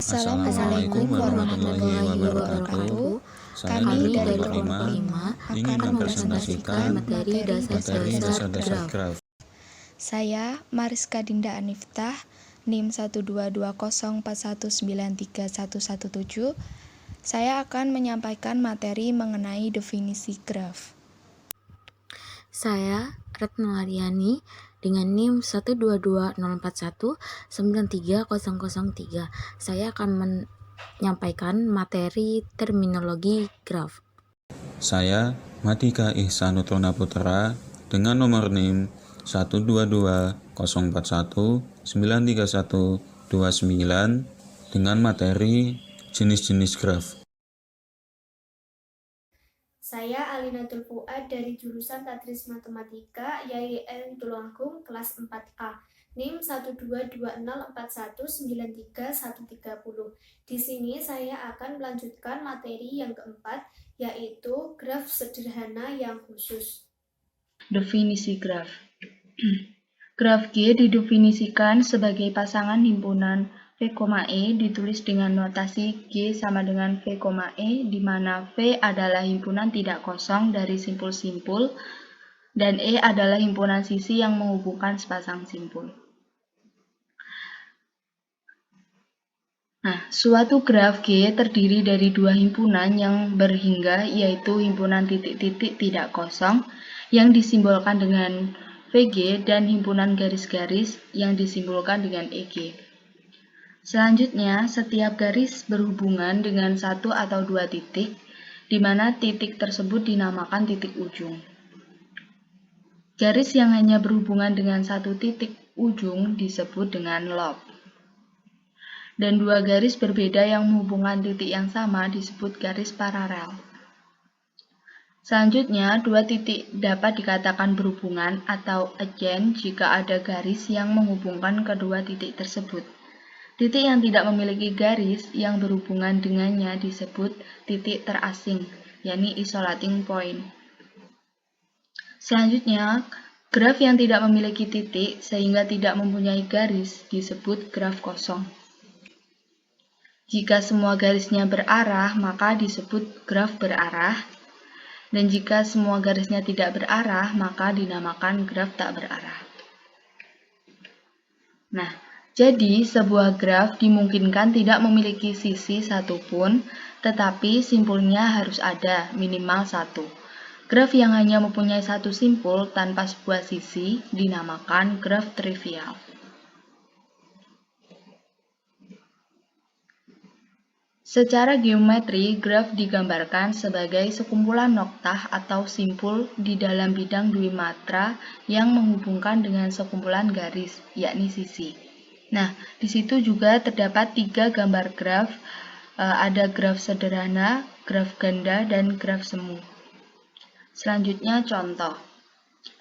Assalamualaikum warahmatullahi wabarakatuh. Kami dari kelompok 5 ingin mempresentasikan materi dasar graf. Saya Mariska Dinda Aniftah, NIM 12204193117. Saya akan menyampaikan materi mengenai definisi graf. Saya Retno Aryani dengan NIM 12204193003. Saya akan menyampaikan materi terminologi graf. Saya Matika Ihsanutrona Putra dengan nomor NIM 12204193129 dengan materi jenis-jenis graf. Saya Alinatul Fuad dari jurusan Tadris Matematika YIN Tulungagung kelas 4A, NIM 12204193130. Di sini saya akan melanjutkan materi yang keempat, yaitu graf sederhana yang khusus. Definisi graf. Graf G didefinisikan sebagai pasangan himpunan V, E ditulis dengan notasi G sama dengan V, E, di mana V adalah himpunan tidak kosong dari simpul-simpul dan E adalah himpunan sisi yang menghubungkan sepasang simpul. Nah, suatu graf G terdiri dari dua himpunan yang berhingga, yaitu himpunan titik-titik tidak kosong yang disimbolkan dengan VG dan himpunan garis-garis yang disimbolkan dengan EG. Selanjutnya, setiap garis berhubungan dengan satu atau dua titik, di mana titik tersebut dinamakan titik ujung. Garis yang hanya berhubungan dengan satu titik ujung disebut dengan lob. Dan dua garis berbeda yang menghubungkan titik yang sama disebut garis paralel. Selanjutnya, dua titik dapat dikatakan berhubungan atau adjacent jika ada garis yang menghubungkan kedua titik tersebut. Titik yang tidak memiliki garis yang berhubungan dengannya disebut titik terasing, yakni isolating point. Selanjutnya, graf yang tidak memiliki titik sehingga tidak mempunyai garis disebut graf kosong. Jika semua garisnya berarah, maka disebut graf berarah. Dan jika semua garisnya tidak berarah, maka dinamakan graf tak berarah. Nah, jadi sebuah graf dimungkinkan tidak memiliki sisi satupun, tetapi simpulnya harus ada, minimal satu. Graf yang hanya mempunyai satu simpul tanpa sebuah sisi dinamakan graf trivial. Secara geometri, graf digambarkan sebagai sekumpulan noktah atau simpul di dalam bidang dwimatra yang menghubungkan dengan sekumpulan garis, yakni sisi. Nah, di situ juga terdapat tiga gambar graf, ada graf sederhana, graf ganda, dan graf semu. Selanjutnya contoh.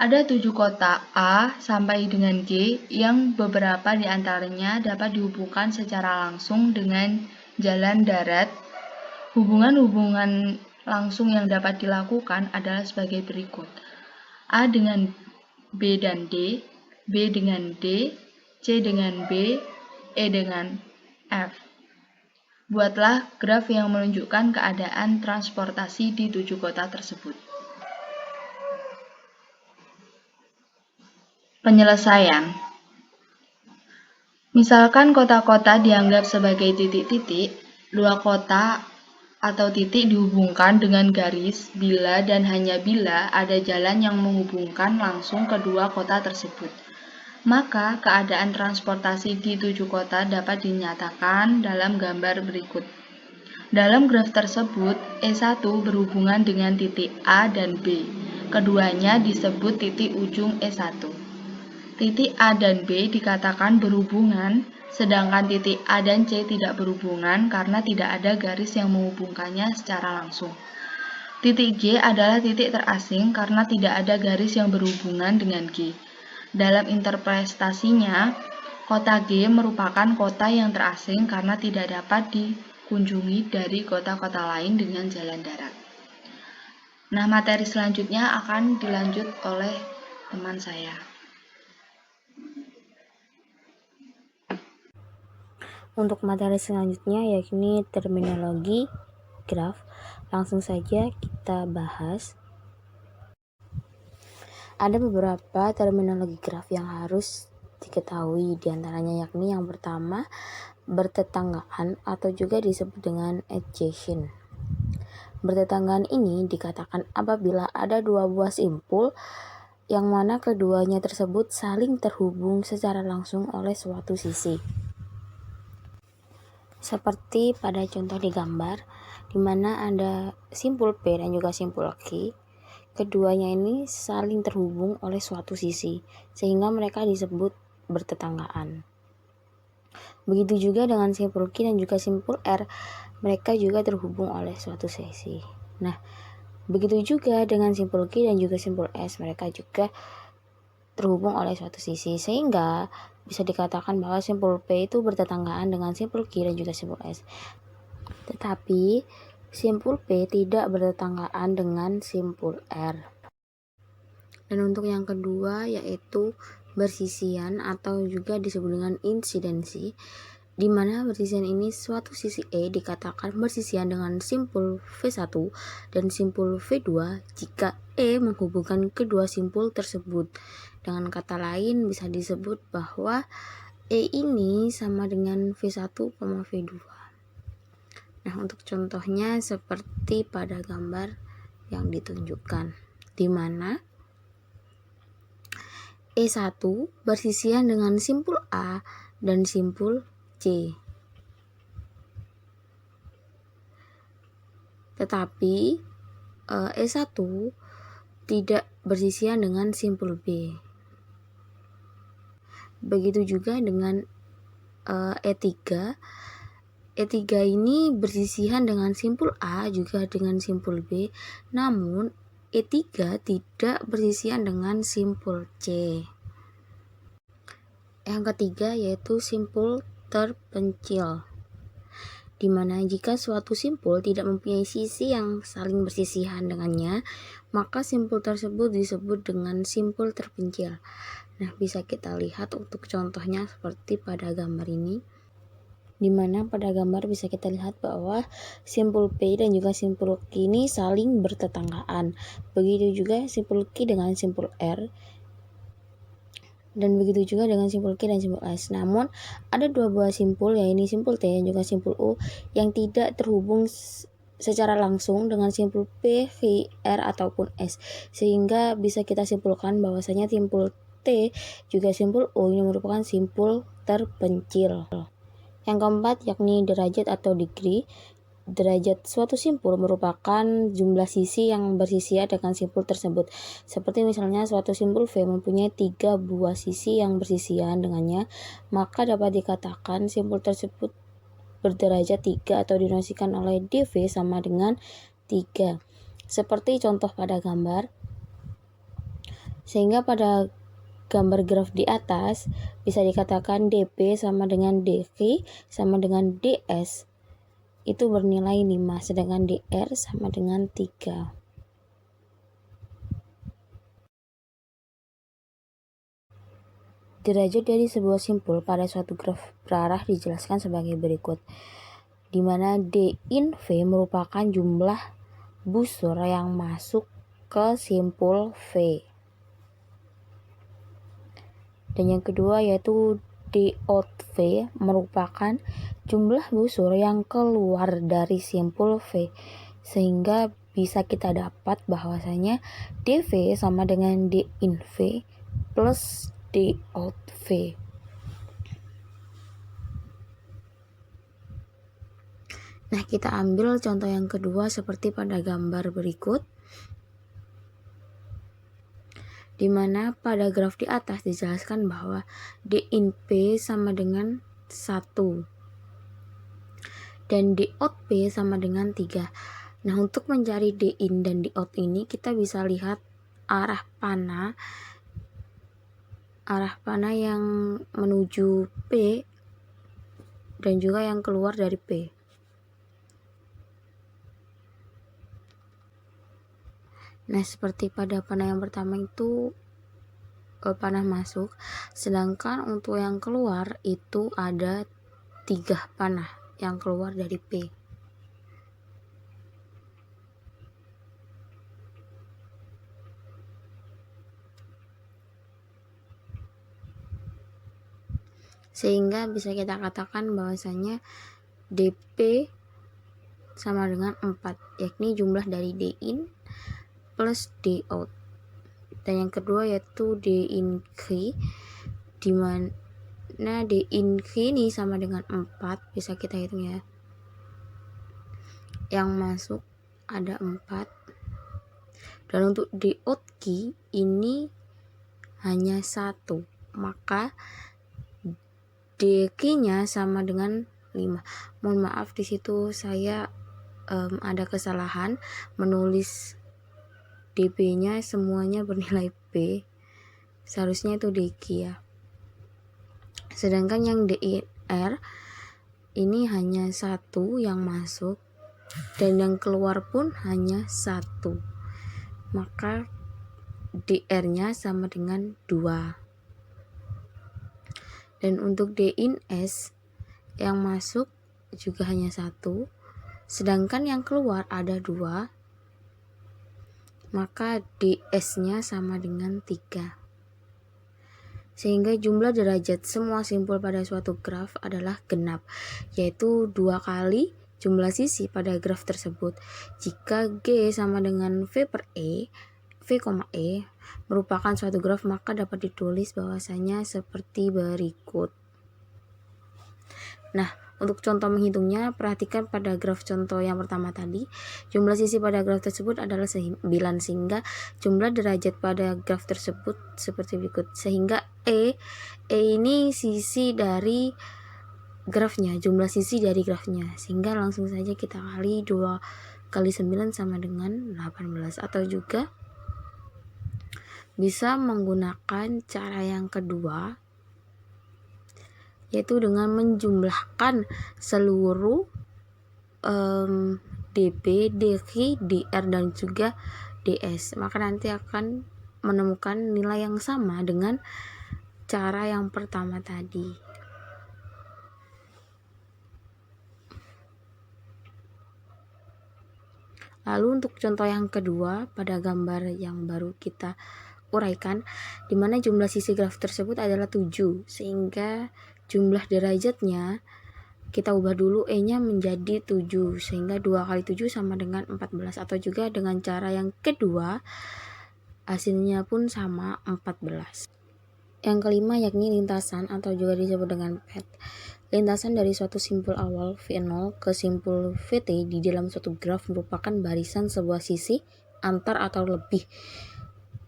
Ada 7 kotak A sampai dengan G yang beberapa di antaranya dapat dihubungkan secara langsung dengan jalan darat. Hubungan-hubungan langsung yang dapat dilakukan adalah sebagai berikut. A dengan B dan D, B dengan D, C dengan B, E dengan F. Buatlah graf yang menunjukkan keadaan transportasi di 7 kota tersebut. Penyelesaian. Misalkan kota-kota dianggap sebagai titik-titik, dua kota atau titik dihubungkan dengan garis bila dan hanya bila ada jalan yang menghubungkan langsung kedua kota tersebut. Maka keadaan transportasi di 7 kota dapat dinyatakan dalam gambar berikut. Dalam graf tersebut, E1 berhubungan dengan titik A dan B. Keduanya disebut titik ujung E1. Titik A dan B dikatakan berhubungan, sedangkan titik A dan C tidak berhubungan karena tidak ada garis yang menghubungkannya secara langsung. Titik G adalah titik terasing karena tidak ada garis yang berhubungan dengan G. Dalam interpretasinya, kota G merupakan kota yang terasing karena tidak dapat dikunjungi dari kota-kota lain dengan jalan darat. Nah, materi selanjutnya akan dilanjut oleh teman saya. Untuk materi selanjutnya yakni terminologi graf. Langsung saja kita bahas. Ada beberapa terminologi graf yang harus diketahui, diantaranya yakni yang pertama bertetanggaan atau juga disebut dengan adjacent. Bertetanggaan ini dikatakan apabila ada dua buah simpul yang mana keduanya tersebut saling terhubung secara langsung oleh suatu sisi. Seperti pada contoh di gambar, di mana ada simpul P dan juga simpul Q. Keduanya ini saling terhubung oleh suatu sisi, sehingga mereka disebut bertetanggaan. Begitu juga dengan simpul Q dan juga simpul R, mereka juga terhubung oleh suatu sisi. Nah, begitu juga dengan simpul Q dan juga simpul S, mereka juga terhubung oleh suatu sisi, sehingga bisa dikatakan bahwa simpul P itu bertetanggaan dengan simpul Q dan juga simpul S. Tetapi simpul P tidak bertetanggaan dengan simpul R. Dan untuk yang kedua yaitu bersisian atau juga disebut dengan insidensi, di mana bersisian ini suatu sisi E dikatakan bersisian dengan simpul V1 dan simpul V2 jika E menghubungkan kedua simpul tersebut. Dengan kata lain bisa disebut bahwa E ini sama dengan V1, V2. Nah, untuk contohnya seperti pada gambar yang ditunjukkan, di mana E1 bersisian dengan simpul A dan simpul C. Tetapi E1 tidak bersisian dengan simpul B. Begitu juga dengan E3. E3 ini bersisian dengan simpul A juga dengan simpul B, namun E3 tidak bersisian dengan simpul C. Yang ketiga yaitu simpul terpencil, di mana jika suatu simpul tidak mempunyai sisi yang saling bersisihan dengannya, maka simpul tersebut disebut dengan simpul terpencil. Nah, bisa kita lihat untuk contohnya seperti pada gambar ini, di mana pada gambar bisa kita lihat bahwa simpul P dan juga simpul Q ini saling bertetanggaan. Begitu juga simpul Q dengan simpul R, dan begitu juga dengan simpul Q dan simpul S. Namun ada dua buah simpul, yaitu simpul T dan juga simpul U, yang tidak terhubung secara langsung dengan simpul P, Q, R ataupun S, sehingga bisa kita simpulkan bahwasanya simpul T juga simpul U ini merupakan simpul terpencil. Yang keempat yakni derajat atau degree. Derajat suatu simpul merupakan jumlah sisi yang bersisian dengan simpul tersebut. Seperti misalnya suatu simpul V mempunyai 3 buah sisi yang bersisian dengannya, maka dapat dikatakan simpul tersebut berderajat 3 atau dinosikan oleh dV sama dengan 3. Seperti contoh pada gambar. Sehingga pada gambar graf di atas bisa dikatakan dP sama dengan dQ sama dengan ds itu bernilai 5, sedangkan dr sama dengan 3. Derajat dari sebuah simpul pada suatu graf berarah dijelaskan sebagai berikut, di mana d in V merupakan jumlah busur yang masuk ke simpul V. Dan yang kedua yaitu d out V merupakan jumlah busur yang keluar dari simpul V, sehingga bisa kita dapat bahwasanya dV sama dengan d in V plus d out V. Nah, kita ambil contoh yang kedua seperti pada gambar berikut, di mana pada graf di atas dijelaskan bahwa d in P sama dengan 1 dan d out P sama dengan 3. Nah, untuk mencari d in dan d out ini kita bisa lihat arah panah yang menuju P dan juga yang keluar dari P. Nah, seperti pada panah yang pertama itu panah masuk, sedangkan untuk yang keluar itu ada 3 panah yang keluar dari P. Sehingga bisa kita katakan bahwasanya DP sama dengan 4, yakni jumlah dari D in plus D out. Dan yang kedua yaitu D in Q, di mana D in Q ini sama dengan 4, bisa kita hitung ya. Yang masuk ada 4. Dan untuk D out Q ini hanya 1, maka D Q-nya sama dengan 5. Mohon maaf di situ saya ada kesalahan menulis DP-nya semuanya bernilai P. Seharusnya itu DQ ya. Sedangkan yang DIR ini hanya 1 yang masuk dan yang keluar pun hanya 1. Maka DR-nya sama dengan 2. Dan untuk D in S yang masuk juga hanya 1, sedangkan yang keluar ada 2, maka DS-nya sama dengan 3. Sehingga jumlah derajat semua simpul pada suatu graf adalah genap, yaitu 2 kali jumlah sisi pada graf tersebut. Jika G sama dengan V per E, V, E merupakan suatu graf, maka dapat ditulis bahwasanya seperti berikut. Nah, untuk contoh menghitungnya, perhatikan pada graf contoh yang pertama tadi, jumlah sisi pada graf tersebut adalah 9, sehingga jumlah derajat pada graf tersebut seperti berikut. Sehingga E ini sisi dari grafnya, jumlah sisi dari grafnya, sehingga langsung saja kita kali 2 kali 9 sama dengan 18. Atau juga bisa menggunakan cara yang kedua, yaitu dengan menjumlahkan seluruh DP, DQ, DR dan juga DS. Maka nanti akan menemukan nilai yang sama dengan cara yang pertama tadi. Lalu untuk contoh yang kedua pada gambar yang baru kita uraikan, di mana jumlah sisi graf tersebut adalah 7, sehingga jumlah derajatnya kita ubah dulu E-nya menjadi 7, sehingga 2 kali 7 sama dengan 14. Atau juga dengan cara yang kedua, hasilnya pun sama 14. Yang kelima yakni lintasan atau juga disebut dengan pad. Lintasan dari suatu simpul awal V0 ke simpul VT di dalam suatu graf merupakan barisan sebuah sisi antar atau lebih,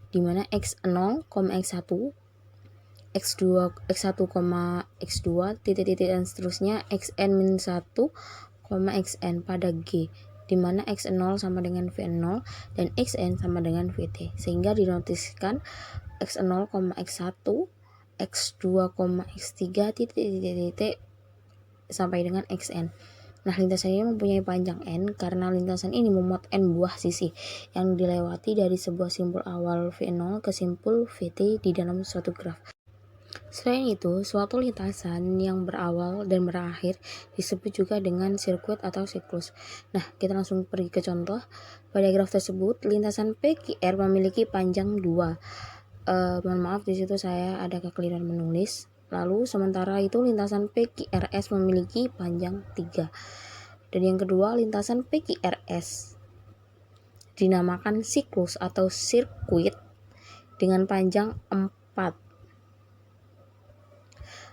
di mana X0, X1, X2, X1, X2, titik-titik dan seterusnya, Xn-1, Xn pada G, di mana X0 sama dengan V0 dan Xn sama dengan Vt, sehingga dinotiskan X0, X1, X2, X3, titik-titik sampai dengan Xn. Nah, lintasan ini mempunyai panjang n karena lintasan ini memuat n buah sisi yang dilewati dari sebuah simpul awal V0 ke simpul Vt di dalam suatu graf. Selain itu, suatu lintasan yang berawal dan berakhir disebut juga dengan sirkuit atau siklus. Nah, kita langsung pergi ke contoh. Pada graf tersebut, lintasan PQR memiliki panjang 2. Mohon maaf, di situ saya ada kekeliruan menulis. Lalu, sementara itu lintasan PQRS memiliki panjang 3. Dan yang kedua, lintasan PQRS dinamakan siklus atau sirkuit dengan panjang 4.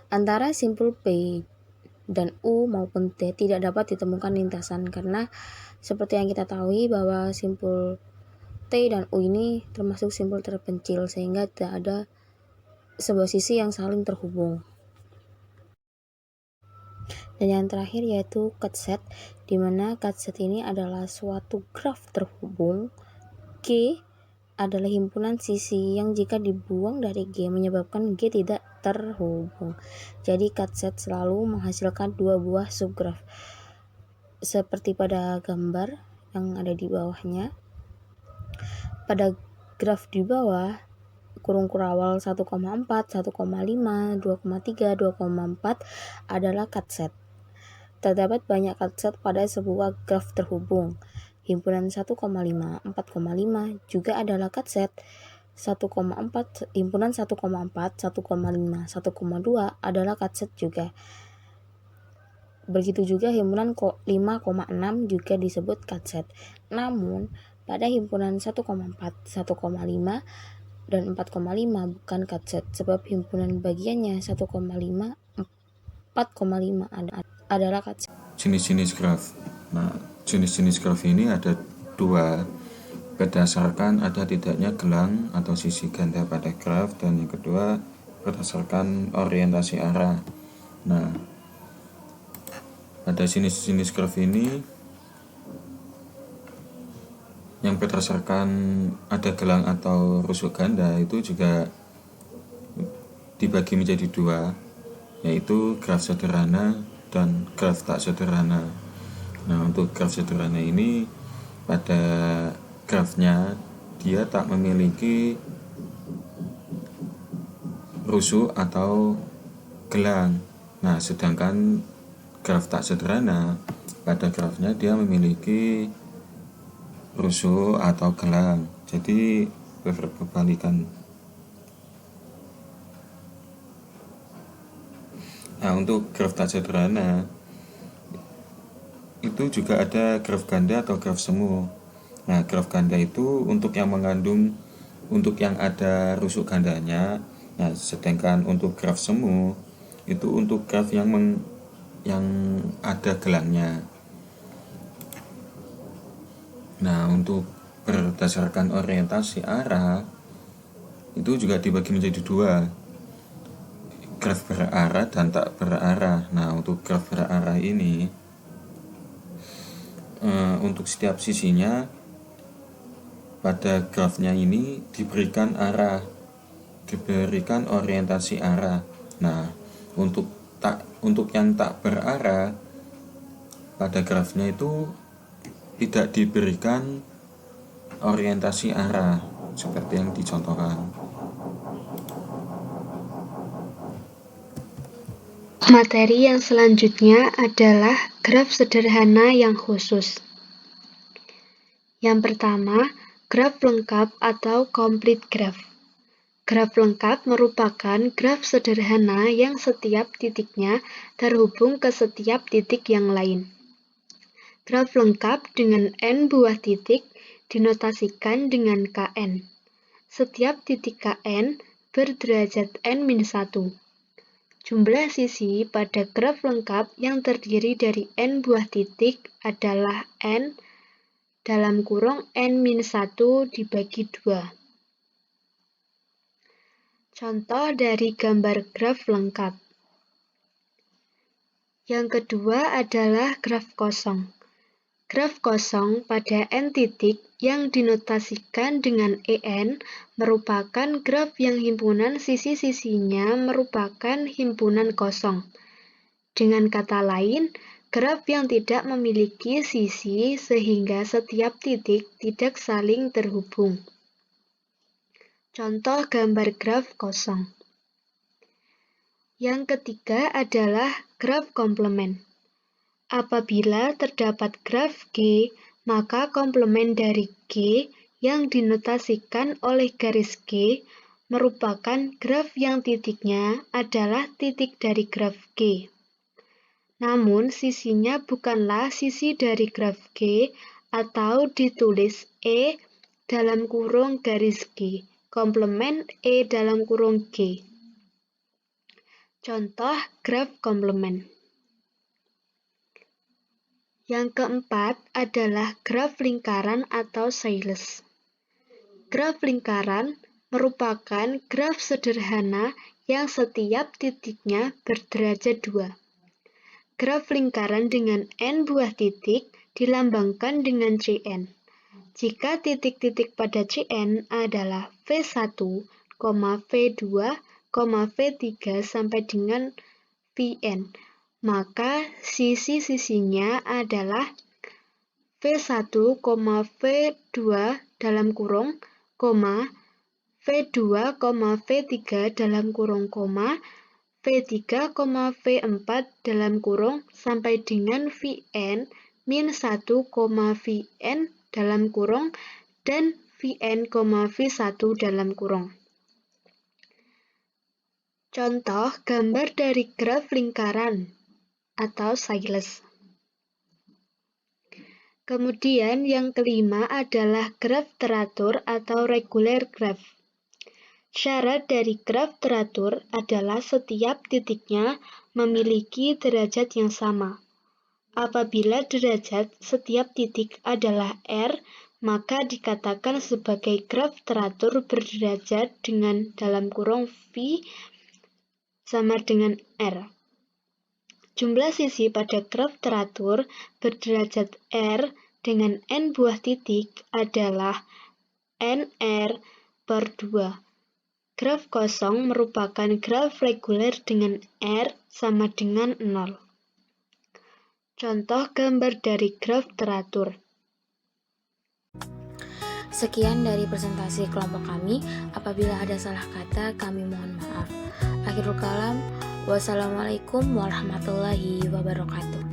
Antara simpul P dan U maupun T tidak dapat ditemukan lintasan karena seperti yang kita tahu bahwa simpul T dan U ini termasuk simpul terpencil, sehingga tidak ada sebuah sisi yang saling terhubung. Dan yang terakhir yaitu cut set, di mana cut set ini adalah suatu graf terhubung. G adalah himpunan sisi yang jika dibuang dari G menyebabkan G tidak terhubung. Jadi cut set selalu menghasilkan 2 buah subgraf. Seperti pada gambar yang ada di bawahnya. Pada graf di bawah, kurung kurawal 1,4, 1,5, 2,3, 2,4 adalah cut set. terdapat banyak cut set pada sebuah graf terhubung. Himpunan 1,5, 4,5 juga adalah cut set. 1,4, himpunan 1,4, 1,5, 1,2 adalah cut set juga. Begitu juga himpunan 5,6 juga disebut cut set. Namun, pada himpunan 1,4, 1,5, dan 4,5 bukan cut set, sebab himpunan bagiannya 1,5, 4,5 adalah cut set. Jenis-jenis graf. Nah, jenis-jenis graf ini ada dua, berdasarkan ada tidaknya gelang atau sisi ganda pada graf, dan yang kedua berdasarkan orientasi arah. Nah, pada jenis-jenis graf ini yang berdasarkan ada gelang atau rusuk ganda itu juga dibagi menjadi dua, yaitu graf sederhana dan graf tak sederhana. Nah, untuk graf sederhana ini pada grafnya dia tak memiliki rusuk atau gelang. Nah, sedangkan graf tak sederhana pada grafnya dia memiliki rusuk atau gelang. Jadi berbalikan. Nah, untuk graf tak sederhana itu juga ada graf ganda atau graf semu. Nah, graf ganda itu untuk yang ada rusuk gandanya. Nah, sedangkan untuk graf semu itu untuk graf yang ada gelangnya. Nah, untuk berdasarkan orientasi arah itu juga dibagi menjadi dua, graf berarah dan tak berarah. Nah, untuk graf berarah ini untuk setiap sisinya pada grafnya ini diberikan orientasi arah. Nah, untuk yang tak berarah pada grafnya itu tidak diberikan orientasi arah seperti yang dicontohkan. Materi yang selanjutnya adalah graf sederhana yang khusus. Yang pertama, graf lengkap atau complete graph. Graf lengkap merupakan graf sederhana yang setiap titiknya terhubung ke setiap titik yang lain. Graf lengkap dengan n buah titik dinotasikan dengan Kn. Setiap titik Kn berderajat n-1. Jumlah sisi pada graf lengkap yang terdiri dari n buah titik adalah n (n-1) dibagi 2. Contoh dari gambar graf lengkap. Yang kedua adalah graf kosong. Graf kosong pada n titik yang dinotasikan dengan En merupakan graf yang himpunan sisi-sisinya merupakan himpunan kosong. Dengan kata lain, graf yang tidak memiliki sisi sehingga setiap titik tidak saling terhubung. Contoh gambar graf kosong. Yang ketiga adalah graf komplement. Apabila terdapat graf G, maka komplement dari G yang dinotasikan oleh garis G merupakan graf yang titiknya adalah titik dari graf G. Namun sisinya bukanlah sisi dari graf G atau ditulis E (garis G), komplement E (G). Contoh graf komplement. Yang keempat adalah graf lingkaran atau Sales. Graf lingkaran merupakan graf sederhana yang setiap titiknya berderajat 2. Graf lingkaran dengan n buah titik dilambangkan dengan Cn. Jika titik-titik pada Cn adalah V1, V2, V3 sampai dengan Vn, maka sisi-sisinya adalah V1, V2 dalam kurung, V2, V3 dalam kurung koma, V3, V4 dalam kurung sampai dengan Vn min 1, Vn dalam kurung dan Vn, V1 dalam kurung. Contoh gambar dari graf lingkaran atau silas. Kemudian yang kelima adalah graf teratur atau regular graph. Syarat dari graf teratur adalah setiap titiknya memiliki derajat yang sama. Apabila derajat setiap titik adalah R, maka dikatakan sebagai graf teratur berderajat dengan dalam kurung V sama dengan R. Jumlah sisi pada graf teratur berderajat R dengan N buah titik adalah NR per 2. Graf kosong merupakan graf reguler dengan R sama dengan 0. Contoh gambar dari graf teratur. Sekian dari presentasi kelompok kami. Apabila ada salah kata, kami mohon maaf. Akhirul kalam, wassalamualaikum warahmatullahi wabarakatuh.